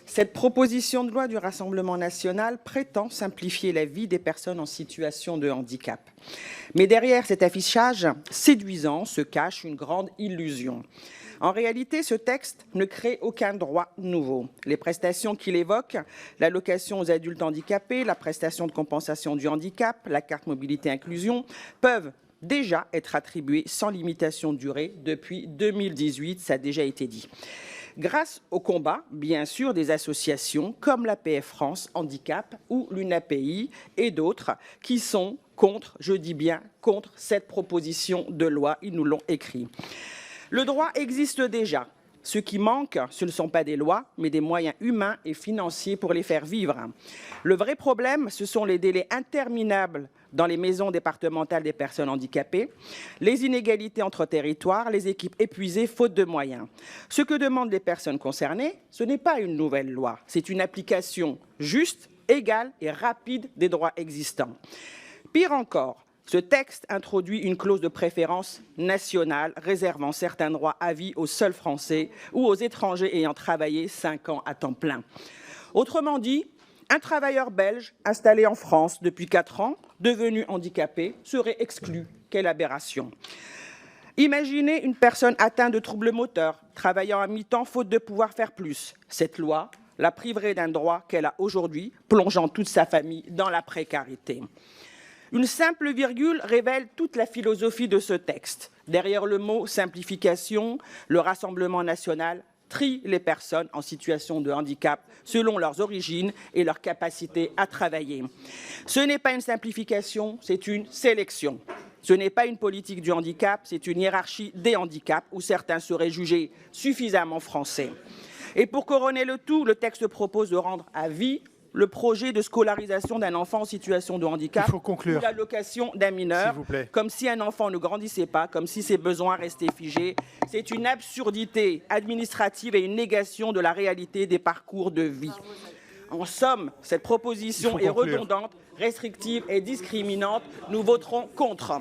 Cette proposition de loi du Rassemblement national prétend simplifier la vie des personnes en situation de handicap. Mais derrière cet affichage séduisant se cache une grande illusion. En réalité, ce texte ne crée aucun droit nouveau. Les prestations qu'il évoque, l'allocation aux adultes handicapés, la prestation de compensation du handicap, la carte mobilité inclusion, peuvent déjà être attribuées sans limitation de durée depuis 2018, ça a déjà été dit. Grâce au combat, bien sûr, des associations comme l'APF France Handicap ou l'UNAPI et d'autres qui sont contre, je dis bien contre, cette proposition de loi. Ils nous l'ont écrit. Le droit existe déjà. Ce qui manque, ce ne sont pas des lois, mais des moyens humains et financiers pour les faire vivre. Le vrai problème, ce sont les délais interminables dans les maisons départementales des personnes handicapées, les inégalités entre territoires, les équipes épuisées faute de moyens. Ce que demandent les personnes concernées, ce n'est pas une nouvelle loi, c'est une application juste, égale et rapide des droits existants. Pire encore, ce texte introduit une clause de préférence nationale réservant certains droits à vie aux seuls Français ou aux étrangers ayant travaillé 5 ans à temps plein. Autrement dit, un travailleur belge installé en France depuis 4 ans, devenu handicapé, serait exclu. Quelle aberration! Imaginez une personne atteinte de troubles moteurs, travaillant à mi-temps faute de pouvoir faire plus. Cette loi la priverait d'un droit qu'elle a aujourd'hui, plongeant toute sa famille dans la précarité. Une simple virgule révèle toute la philosophie de ce texte. Derrière le mot « simplification », le Rassemblement national trie les personnes en situation de handicap selon leurs origines et leur capacité à travailler. Ce n'est pas une simplification, c'est une sélection. Ce n'est pas une politique du handicap, c'est une hiérarchie des handicaps où certains seraient jugés suffisamment français. Et pour couronner le tout, le texte propose de rendre à vie le projet de scolarisation d'un enfant en situation de handicap ou l'allocation d'un mineur, comme si un enfant ne grandissait pas, comme si ses besoins restaient figés. C'est une absurdité administrative et une négation de la réalité des parcours de vie. En somme, cette proposition est redondante, restrictive et discriminante. Nous voterons contre.